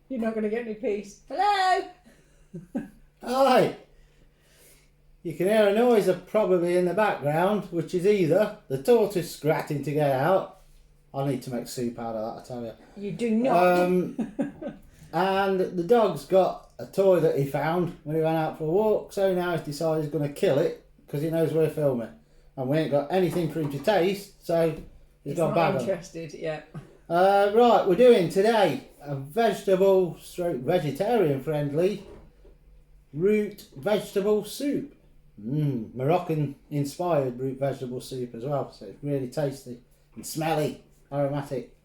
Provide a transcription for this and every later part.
You're not going to get any peace. Hello? Hi! You can hear a noise probably in the background, which is either the tortoise scratching to get out. I need to make soup out of that, I tell you. You do not. And the dog's got a toy that he found when he went out for a walk, so now he's decided he's going to kill it because he knows we're filming. And we ain't got anything for him to taste, so he's got not bag interested, yeah. Right, we're doing today a vegetable stroke vegetarian friendly root vegetable soup. Moroccan inspired root vegetable soup as well, so it's really tasty and smelly, aromatic.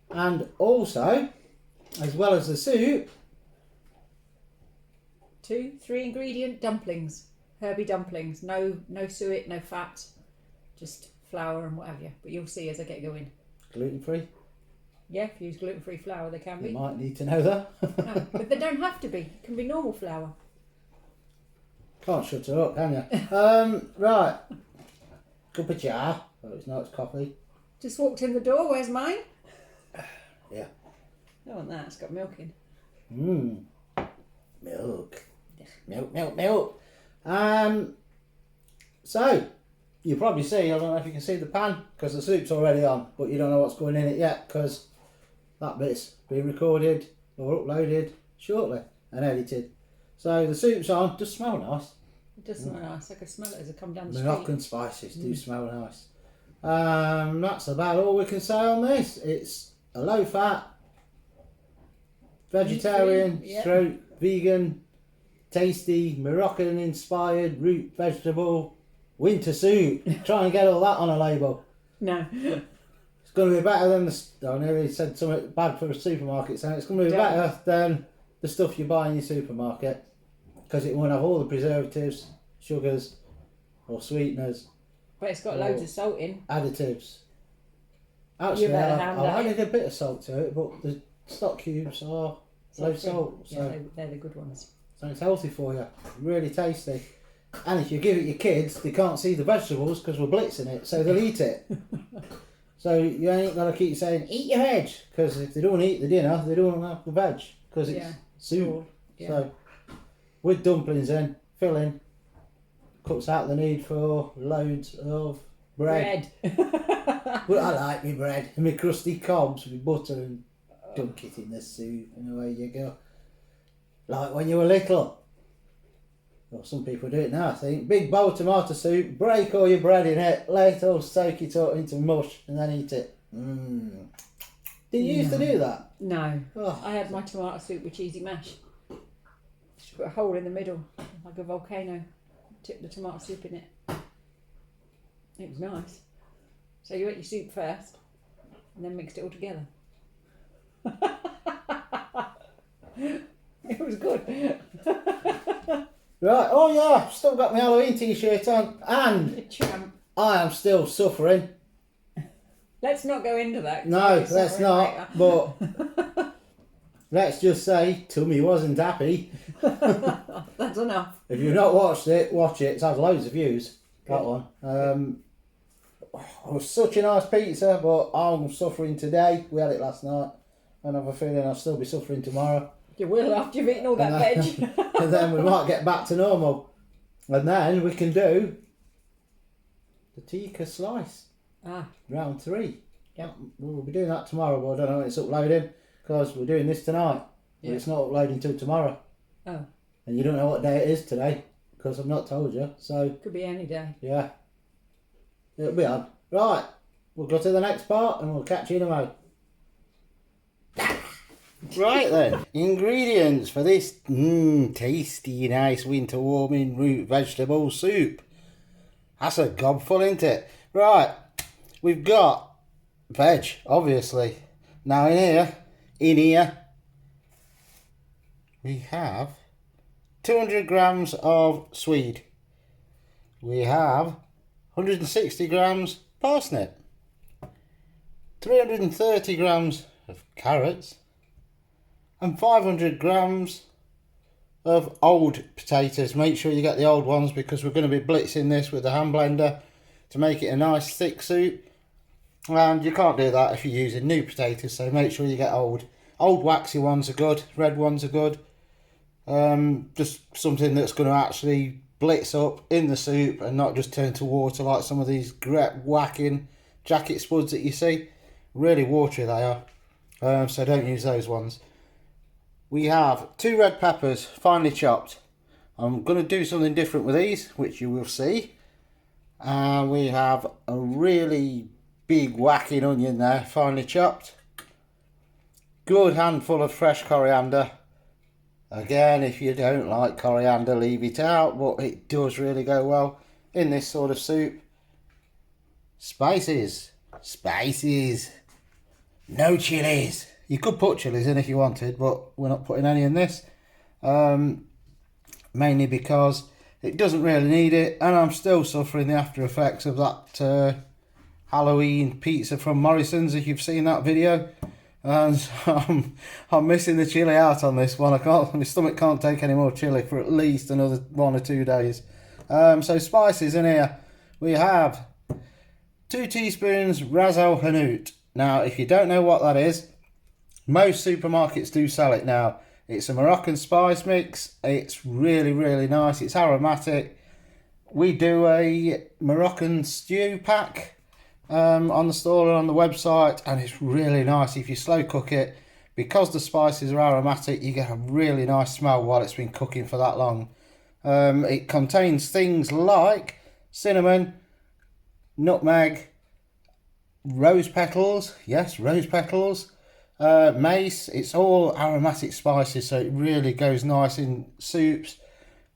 And also, as well as the soup, 2, 3 ingredient dumplings. Herby dumplings. No suet, no fat. Just flour and what have you. But you'll see as I get going. gluten free. Yeah, if you use gluten-free flour, they can be. You might need to know that. No, but they don't have to be. It can be normal flour. Can't shut her up, can you? Right. Cup of jar. Oh, it's not, it's coffee. Just walked in the door. Where's mine? Yeah. I want that. It's got milk in. Milk. Milk. So, you probably see, I don't know if you can see the pan, because the soup's already on, but you don't know what's going in it yet, because that bit's being recorded or uploaded shortly and edited. So the soup's on, does smell nice. It does smell nice. I can smell it as I come down the street. Moroccan spices do smell nice. That's about all we can say on this. It's a low fat, vegetarian, stroke, vegan, tasty, Moroccan inspired root vegetable winter soup. Try and get all that on a label. No. It's going to be better than I nearly said something bad for a supermarket, so it's going to be better than the stuff you buy in your supermarket, because it won't have all the preservatives, sugars or sweeteners. But it's got loads of salt in. Additives. Actually, I added a bit of salt to it, but the stock cubes are low salt. So yeah, they're the good ones. So it's healthy for you. Really tasty. And if you give it your kids, they can't see the vegetables because we're blitzing it, so they'll eat it. So you ain't got to keep saying, eat your veg, because if they don't eat the dinner, they don't have the veg, because it's soup. Sure. Yeah. So with dumplings in, filling, cuts out the need for loads of bread. But I like my bread and my crusty cobs with butter and dunk it in the soup and away you go. Like when you were little. Well, some people do it now, I think. Big bowl of tomato soup, break all your bread in it, let it all soak it up into mush and then eat it. Did you used to do that? No. Oh. I had my tomato soup with cheesy mash. Just put a hole in the middle, like a volcano. Tip the tomato soup in it. It was nice. So you ate your soup first, and then mixed it all together. It was good. Right, oh yeah, I've still got my Halloween t-shirt on, and I am still suffering. Let's not go into that. No, let's not, but let's just say tummy wasn't happy. That's enough. If you've not watched it, watch it. It's had loads of views, that one. It was such a nice pizza, but I'm suffering today. We had it last night, and I have a feeling I'll still be suffering tomorrow. You will after you've eaten all that veg. And then we might get back to normal. And then we can do the tikka slice. Round 3. Yep. We'll be doing that tomorrow, but I don't know when it's uploading, because we're doing this tonight. But it's not uploading till tomorrow. Oh. And you don't know what day it is today, because I've not told you. So could be any day. Yeah. It'll be on. Right. We'll go to the next part and we'll catch you in a moment. Right then, ingredients for this tasty, nice winter warming root vegetable soup. That's a gobful, isn't it? Right, we've got veg, obviously. Now in here, we have 200 grams of swede. We have 160 grams parsnip, 330 grams of carrots, and 500 grams of old potatoes. Make sure you get the old ones, because we're going to be blitzing this with a hand blender to make it a nice thick soup. And you can't do that if you're using new potatoes, so make sure you get old. Old waxy ones are good, red ones are good. Just something that's going to actually blitz up in the soup and not just turn to water like some of these great whacking jacket spuds that you see. Really watery they are, so don't use those ones. We have 2 red peppers finely chopped. I'm going to do something different with these, which you will see. And we have a really big whacking onion there, finely chopped. Good handful of fresh coriander. Again, if you don't like coriander, leave it out, but it does really go well in this sort of soup. Spices. Spices. No chilies. You could put chilies in if you wanted, but we're not putting any in this. Mainly because it doesn't really need it, and I'm still suffering the after effects of that Halloween pizza from Morrison's, if you've seen that video. And so I'm missing the chili out on this one. My stomach can't take any more chili for at least another 1 or 2 days. So spices in here. We have 2 teaspoons Ras El Hanout. Now, if you don't know what that is, most supermarkets do sell it now. It's a Moroccan spice mix. It's really, really nice. It's aromatic. We do a Moroccan stew pack on the store and on the website, and it's really nice. If you slow cook it, because the spices are aromatic, you get a really nice smell while it's been cooking for that long. It contains things like cinnamon, nutmeg, rose petals, yes, rose petals, mace. It's all aromatic spices, so it really goes nice in soups,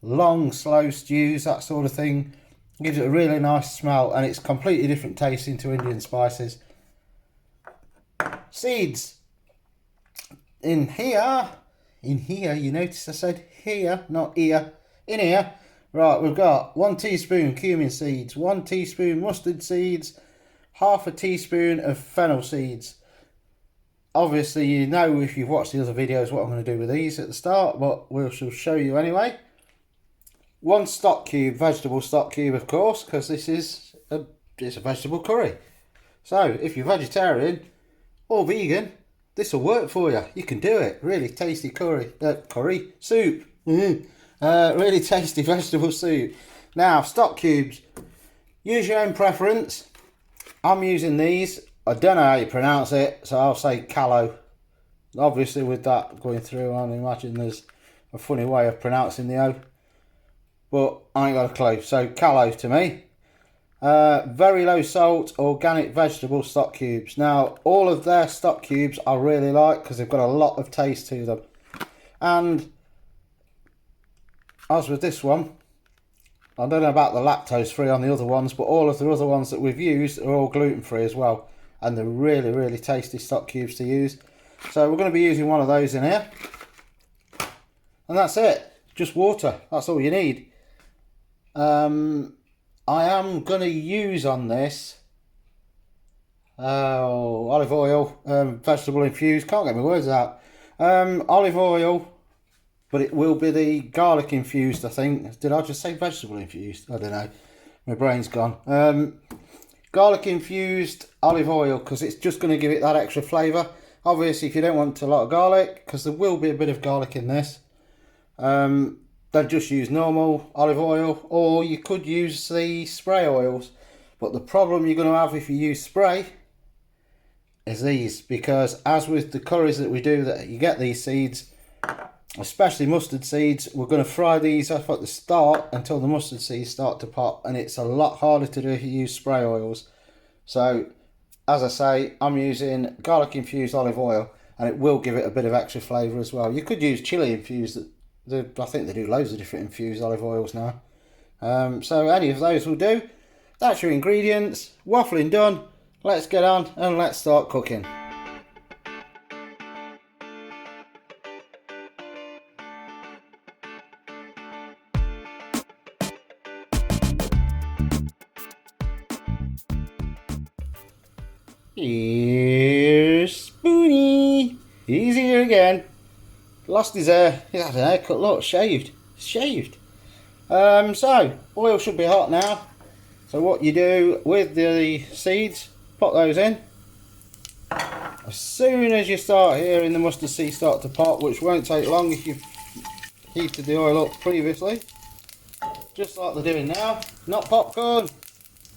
long slow stews, that sort of thing. Gives it a really nice smell, and it's completely different tasting to Indian spices. Seeds. In here, you notice I said here, not ear. In here, right, we've got 1 teaspoon cumin seeds, 1 teaspoon mustard seeds, half a teaspoon of fennel seeds. Obviously, you know if you've watched the other videos what I'm going to do with these at the start, but we shall show you anyway. 1 stock cube, vegetable stock cube, of course, because this is it's a vegetable curry. So if you're vegetarian or vegan, this will work for you. You can do it. Really tasty soup. Really tasty vegetable soup. Now, stock cubes. Use your own preference. I'm using these. I don't know how you pronounce it, so I'll say callo. Obviously, with that going through, I imagine there's a funny way of pronouncing the O. But I ain't got a clue. So callo to me. Very low salt organic vegetable stock cubes. Now all of their stock cubes I really like because they've got a lot of taste to them. And as with this one, I don't know about the lactose free on the other ones, but all of the other ones that we've used are all gluten free as well. And they're really, really tasty stock cubes to use. So we're going to be using one of those in here. And that's it. Just water. That's all you need. I am going to use on this olive oil, vegetable infused, can't get my words out, olive oil, but it will be the garlic infused, I think. Did I just say vegetable infused? I don't know, my brain's gone. Garlic infused olive oil, because it's just going to give it that extra flavour. Obviously if you don't want a lot of garlic, because there will be a bit of garlic in this, then just use normal olive oil, or you could use the spray oils. But the problem you're going to have if you use spray is these, because as with the curries that we do, that you get these seeds, especially mustard seeds, we're going to fry these off at the start until the mustard seeds start to pop, and it's a lot harder to do if you use spray oils. So as I say, I'm using garlic infused olive oil, and it will give it a bit of extra flavour as well. You could use chili infused. I think they do loads of different infused olive oils now. So any of those will do. That's your ingredients. Waffling done. Let's get on and let's start cooking. Here's Spoony. He's here again. Lost his hair. He's had a haircut. Look, shaved. So oil should be hot now. So what you do with the seeds, pop those in, as soon as you start hearing the mustard seed start to pop, which won't take long if you've heated the oil up previously, just like they're doing now. Not popcorn,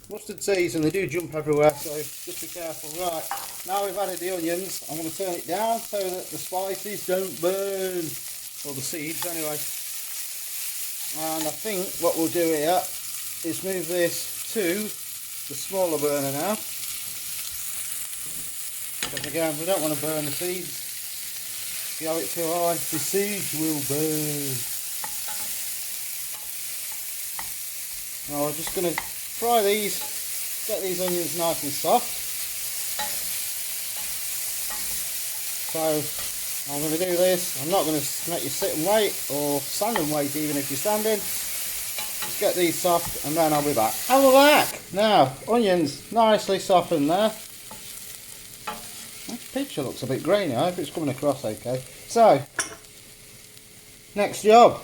mustard seeds, and they do jump everywhere, so just be careful. Right, now we've added the onions, I'm going to turn it down so that the spices don't burn, or the seeds anyway. And I think what we'll do here is move this to the smaller burner now, because again we don't want to burn the seeds. If you have it too high, the seeds will burn. Now we're just going to fry these, get these onions nice and soft. So I'm going to do this, I'm not going to make you sit and wait, or stand and wait even if you're standing. Just get these soft and then I'll be back. And we're back! Now, onions nicely softened there. That picture looks a bit grainy, I hope it's coming across okay. So, next job.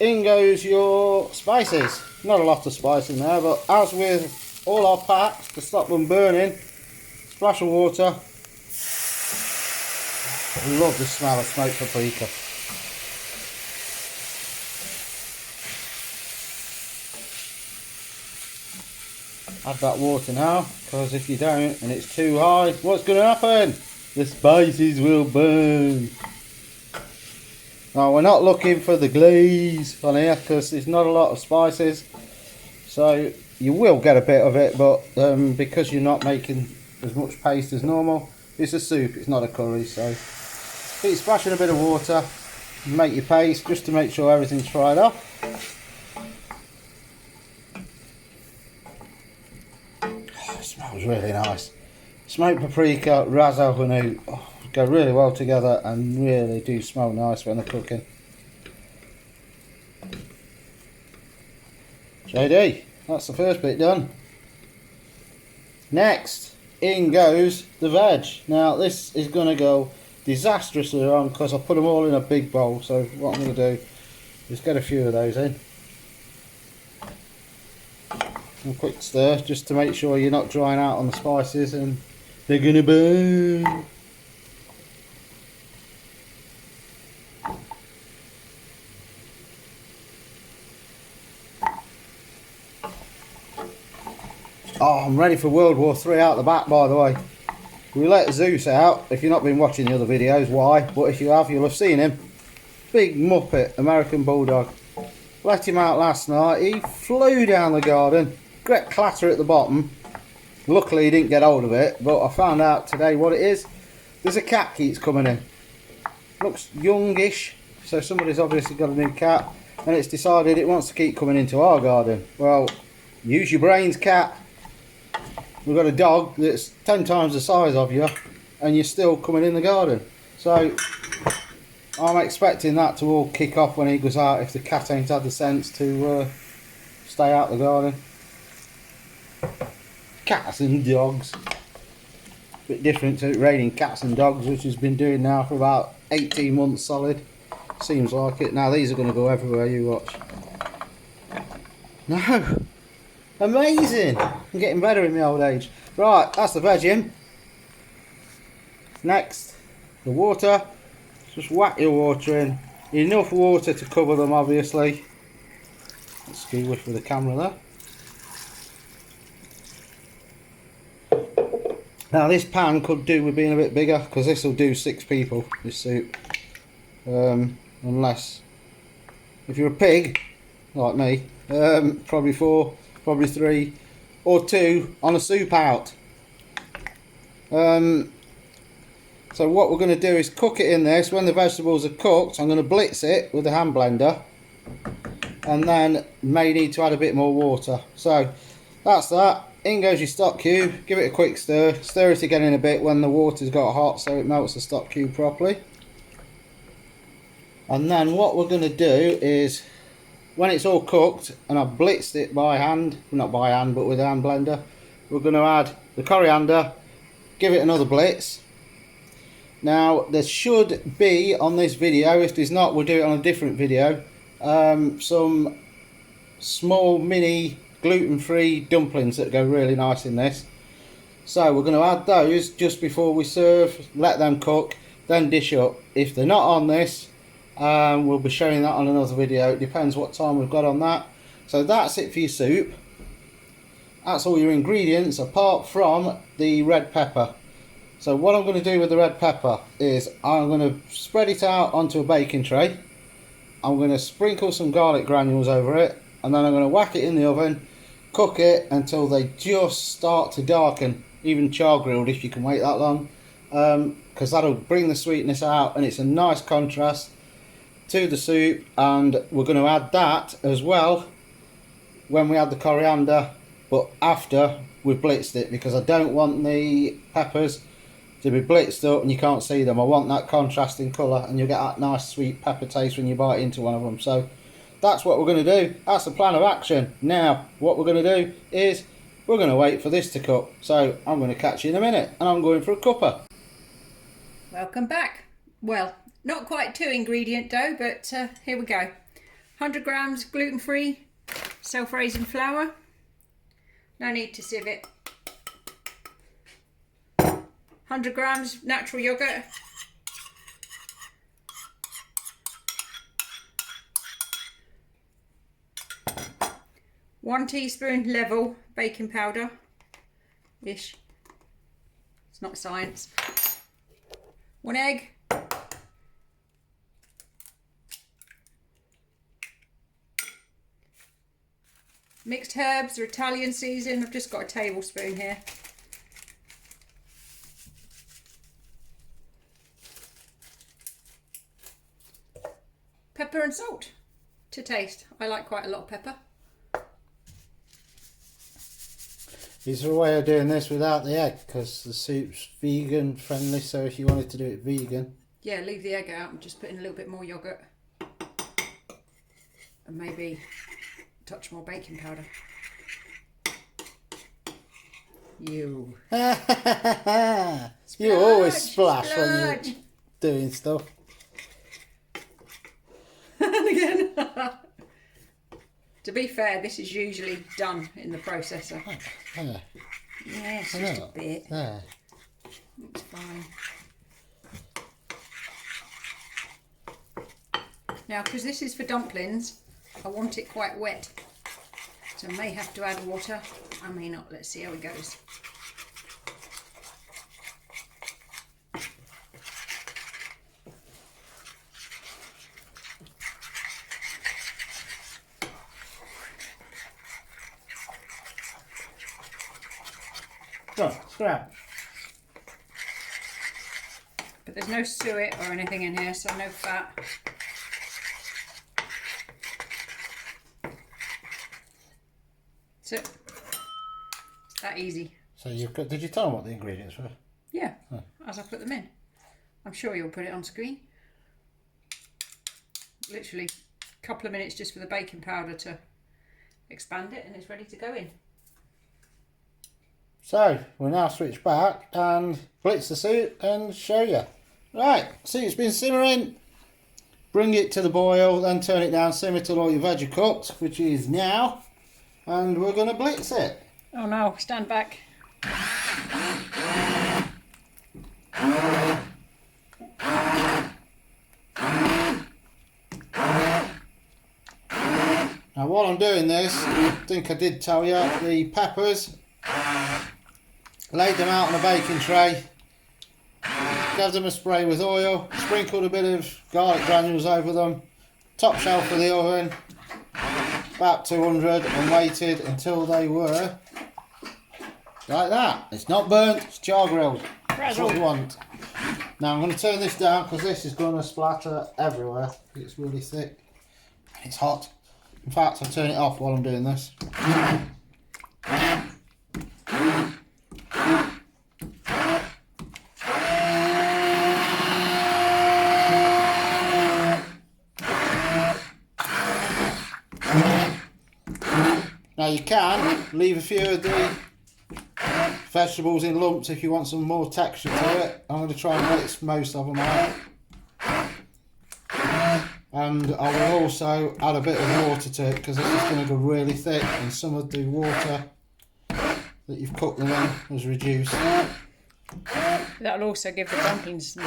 In goes your spices. Not a lot of spice in there, but as with all our packs, to stop them burning, splash of water. I love the smell of smoked paprika. Add that water now, because if you don't and it's too high, what's going to happen? The spices will burn. Now we're not looking for the glaze on here because there's not a lot of spices, so you will get a bit of it, but because you're not making as much paste as normal, it's a soup, it's not a curry, so keep splashing a bit of water, make your paste just to make sure everything's fried up. Oh, it smells really nice. Smoked paprika, ras el hanout, go really well together and really do smell nice when they're cooking. JD, that's the first bit done. Next, in goes the veg. Now this is going to go disastrously wrong because I put them all in a big bowl, so what I'm going to do is get a few of those in. And a quick stir just to make sure you're not drying out on the spices and they're going to burn. Oh, I'm ready for World War III out the back, by the way. We let Zeus out. If you've not been watching the other videos, why? But if you have, you'll have seen him. Big muppet, American Bulldog. Let him out last night. He flew down the garden. Great clatter at the bottom. Luckily he didn't get hold of it, but I found out today what it is. There's a cat keeps coming in. Looks youngish, so somebody's obviously got a new cat, and it's decided it wants to keep coming into our garden. Well, use your brains, cat. We've got a dog that's 10 times the size of you, and you're still coming in the garden. So I'm expecting that to all kick off when he goes out if the cat ain't had the sense to stay out the garden. Cats and dogs. Bit different to it raining cats and dogs, which has been doing now for about 18 months solid. Seems like it. Now these are going to go everywhere, you watch. No. Amazing. I'm getting better in my old age. Right, that's the veg in. Next, the water. Just whack your water in. Enough water to cover them, obviously. Let's ski whiff with the camera there. Now this pan could do with being a bit bigger, because this will do 6 people, this soup. Unless, if you're a pig, like me, probably 4, probably 3, or 2 on a soup out. So what we're going to do is cook it in this. When the vegetables are cooked, I'm going to blitz it with a hand blender, and then may need to add a bit more water. So that's that. In goes your stock cube. Give it a quick stir. Stir it again in a bit when the water's got hot, so it melts the stock cube properly. And then what we're going to do is, when it's all cooked and I've blitzed it by hand, not by hand but with a hand blender, we're going to add the coriander, give it another blitz. Now there should be on this video, if there's not we'll do it on a different video, some small mini gluten-free dumplings that go really nice in this. So we're going to add those just before we serve, let them cook, then dish up. If they're not on this, we'll be showing that on another video. It depends what time we've got on that. So that's it for your soup. That's all your ingredients apart from the red pepper. So what I'm going to do with the red pepper is I'm going to spread it out onto a baking tray. I'm going to sprinkle some garlic granules over it, and then I'm going to whack it in the oven, cook it until they just start to darken, even char grilled if you can wait that long, because that'll bring the sweetness out and it's a nice contrast to the soup. And we're going to add that as well when we add the coriander, but after we've blitzed it, because I don't want the peppers to be blitzed up and you can't see them. I want that contrasting colour, and you'll get that nice sweet pepper taste when you bite into one of them. So that's what we're going to do. That's the plan of action. Now what we're going to do is we're going to wait for this to cook. So I'm going to catch you in a minute, and I'm going for a cuppa. Welcome back. Well, not quite 2 ingredient dough, but here we go. 100 grams gluten-free self-raising flour. No need to sieve it. 100 grams natural yogurt. 1 teaspoon level baking powder ish. It's not science. 1 egg. Mixed herbs or Italian season. I've just got a tablespoon here. Pepper and salt to taste. I like quite a lot of pepper. Is there a way of doing this without the egg? Because the soup's vegan friendly, so if you wanted to do it vegan. Yeah, leave the egg out and just put in a little bit more yogurt. And maybe a touch more baking powder. You. You always splash when you're doing stuff. And again. To be fair, this is usually done in the processor. Yes, just a bit. It's fine. Now, because this is for dumplings, I want it quite wet. So I may have to add water. I may not. Let's see how it goes. Oh, scrap. But there's no suet or anything in here, so no fat. So it's that easy. So you've got, did you tell them what the ingredients were? Yeah, as I put them in. I'm sure you'll put it on screen. Literally a couple of minutes just for the baking powder to expand it, and it's ready to go in. So we'll now switch back and blitz the soup and show you. Right, soup's been simmering. Bring it to the boil, then turn it down, simmer till all your veg are cooked, which is now. And we're going to blitz it. Oh no, stand back. Now while I'm doing this, I think I did tell you, the peppers, laid them out on a baking tray, gave them a spray with oil, sprinkled a bit of garlic granules over them, top shelf of the oven, about 200, and waited until they were like that. It's not burnt, it's char grilled. That's what we want. Now I'm going to turn this down because this is going to splatter everywhere. It's really thick and it's hot. In fact, I'll turn it off while I'm doing this. Now you can leave a few of the vegetables in lumps if you want some more texture to it. I'm going to try and mix most of them out. And I will also add a bit of water to it because this is going to go really thick, and some of the water that you've cooked them in has reduced. That'll also give the dumplings some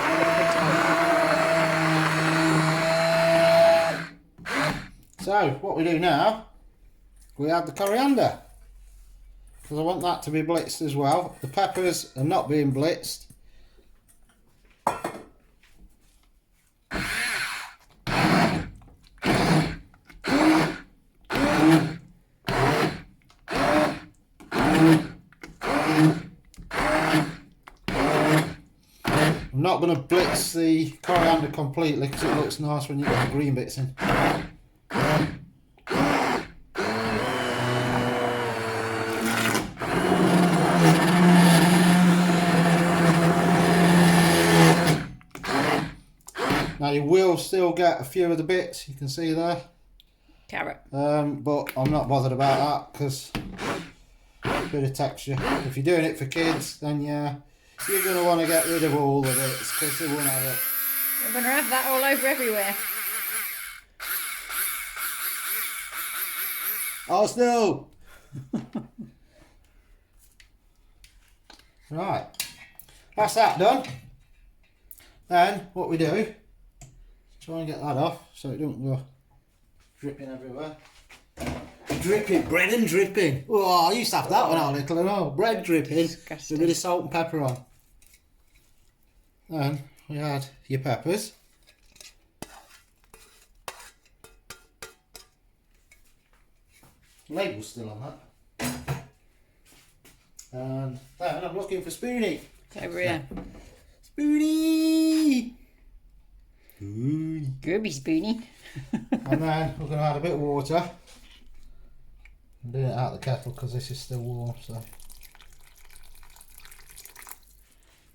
So what we do now, we add the coriander, because I want that to be blitzed as well. The peppers are not being blitzed. I'm not going to blitz the coriander completely because it looks nice when you get the green bits in. Now you will still get a few of the bits, you can see there. carrot. But I'm not bothered about that because a bit of texture. If you're doing it for kids, then yeah, you're going to want to get rid of all the bits because they won't have it. We're going to have that all over everywhere. Arsenal! Right, that's that done. Then what we do, try and get that off so it don't go dripping everywhere. Dripping, bread and dripping. Oh, I used to have that when I was little and all. Bread dripping Disgusting. with a bit of salt and pepper on. Then we add your peppers. Label's still on that. And then I'm looking for Spoonie. It's over here. Spoonie! Gooby spoony. And then we're going to add a bit of water. I'm doing it out of the kettle because this is still warm, so.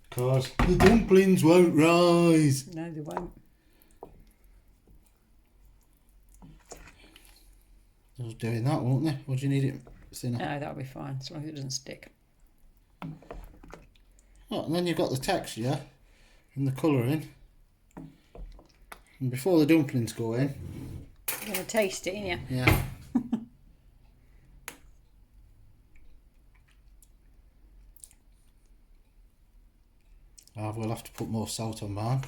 Because the dumplings won't rise. No, they won't. I was doing that, won't they? Or do you need it thinner? No, that'll be fine, as long as it doesn't stick. Oh, and then you've got the texture and the colouring. And before the dumplings go in. You're going to taste it, ain't you? Yeah. I will have to put more salt on mine.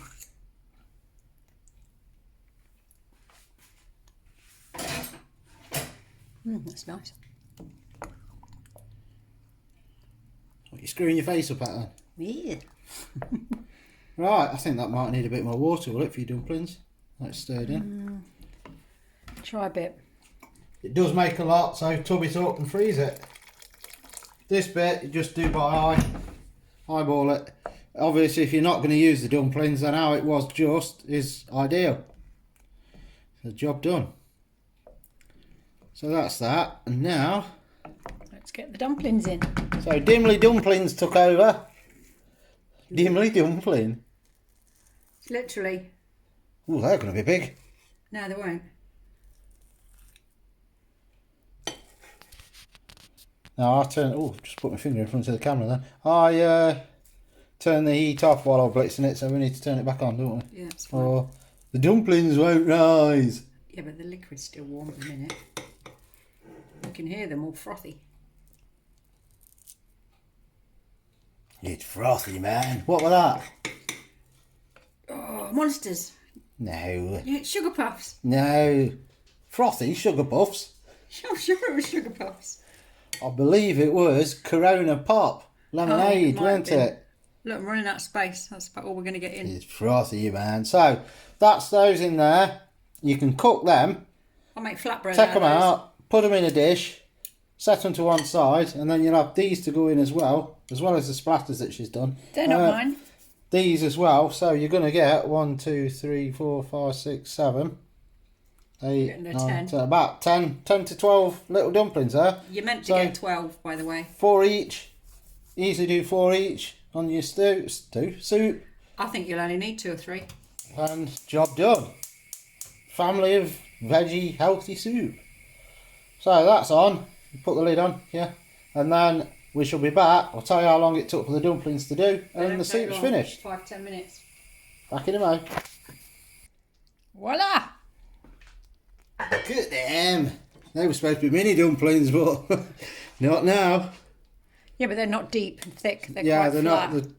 That's nice. What, you screwing your face up at then? Yeah. Right, I think that might need a bit more water, will it, for your dumplings? That's stirred in. Try a bit. It does make a lot, so tub it up and freeze it. This bit, you just do by eyeball it. Obviously, if you're not going to use the dumplings, then how it was just is ideal. The job done. So that's that, and now... Let's get the dumplings in. So Dimly Dumplings took over. Dimly Dumpling. Literally. Oh, they're going to be big. No, they won't. Now I turn... Oh, just put my finger in front of the camera then. I turn the heat off while I'm blitzing it, so we need to turn it back on, don't we? Yeah, that's fine. Or the dumplings won't rise. Yeah, but the liquid's still warm at the minute. You can hear them all frothy. It's frothy, man. What was that? Oh, monsters. No. Yeah, sugar puffs. No. Frothy sugar puffs. I'm sure it was sugar puffs. I believe it was Corona Pop. Lemonade, might weren't have been. it? Look, I'm running out of space. That's about all we're going to get in. It's frothy, man. So, that's those in there. You can cook them. I'll make flatbread Take them of those. out, put them in a dish, set them to one side, and then you'll have these to go in as well as the splatters that she's done. They're not mine. These as well, so you're going to get 1, 2, 3, 4, 5, 6, 7, 8, Getting to 9, 10. 10, about 10 to 12 little dumplings there. You're meant to So- get 12, by the way. 4 each, easily do 4 each on your soup, I think you'll only need 2 or 3. and job done. Family of veggie healthy soup. So that's on, put the lid on, yeah, and then we shall be back. I'll tell you how long it took for the dumplings to do, and the soup's finished. 5-10 minutes. Back in a mo. Voila! Look at them. They were supposed to be mini dumplings, but not now. Yeah, but they're not deep and thick. They're Yeah, quite they're flat. not the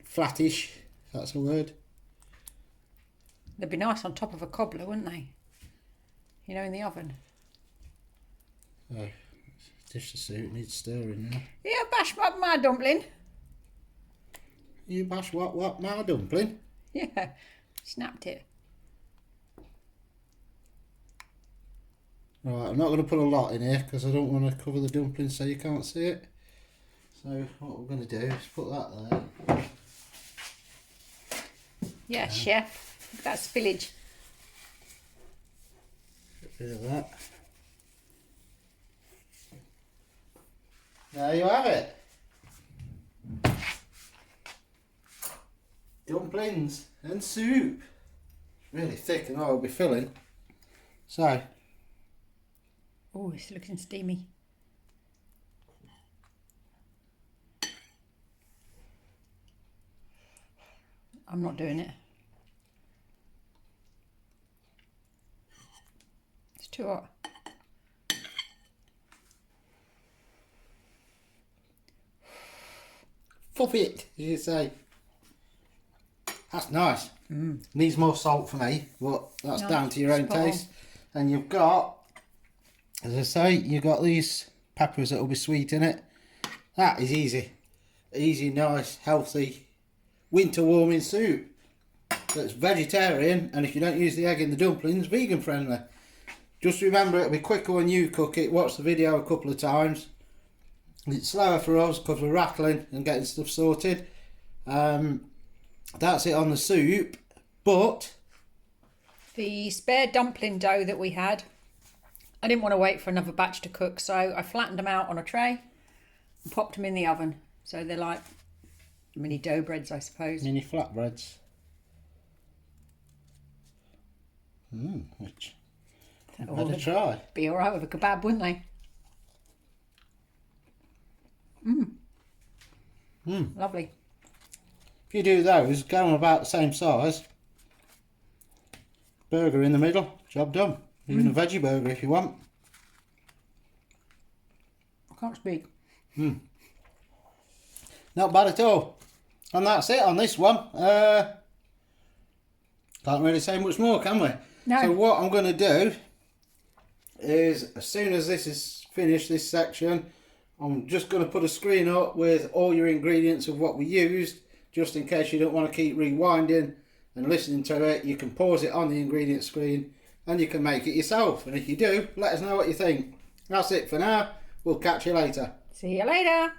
flattish, if that's a word. They'd be nice on top of a cobbler, wouldn't they? You know, in the oven. Oh, dish the soup needs stirring now. Yeah, bash up my dumpling. You bash what, my dumpling? Yeah, snapped it. Right, I'm not going to put a lot in here because I don't want to cover the dumplings so you can't see it. So what we're going to do is put that there. Yeah, chef. Look at that spillage. Get rid of that. There you have it. Dumplings and soup. Really thick and all will be filling. So, Oh, it's looking steamy. I'm not doing it. It's too hot. fuff it, as you say. That's nice. Needs more salt for me, but that's No, down to your own spot on. taste. And you've got, as I say, you've got these peppers that will be sweet in it. That is easy. Easy, nice, healthy, winter warming soup. That's vegetarian, and if you don't use the egg in the dumplings, vegan friendly. Just remember, it'll be quicker when you cook it. Watch the video a couple of times. It's slower for us because we're rattling and getting stuff sorted. That's it on the soup, but The spare dumpling dough that we had, I didn't want to wait for another batch to cook, so I flattened them out on a tray and popped them in the oven. So they're like mini dough breads, I suppose. mini flatbreads. Which I'd Oh, better try. be all right with a kebab, wouldn't they? Lovely. If you do those, go on about the same size. Burger in the middle, job done. Even a veggie burger if you want. I can't speak. Not bad at all. And that's it on this one. Can't really say much more, can we? No. So what I'm going to do is, as soon as this is finished, this section, I'm just going to put a screen up with all your ingredients of what we used, just in case you don't want to keep rewinding and listening to it. You can pause it on the ingredient screen and you can make it yourself. And if you do, let us know what you think. That's it for now. We'll catch you later. See you later.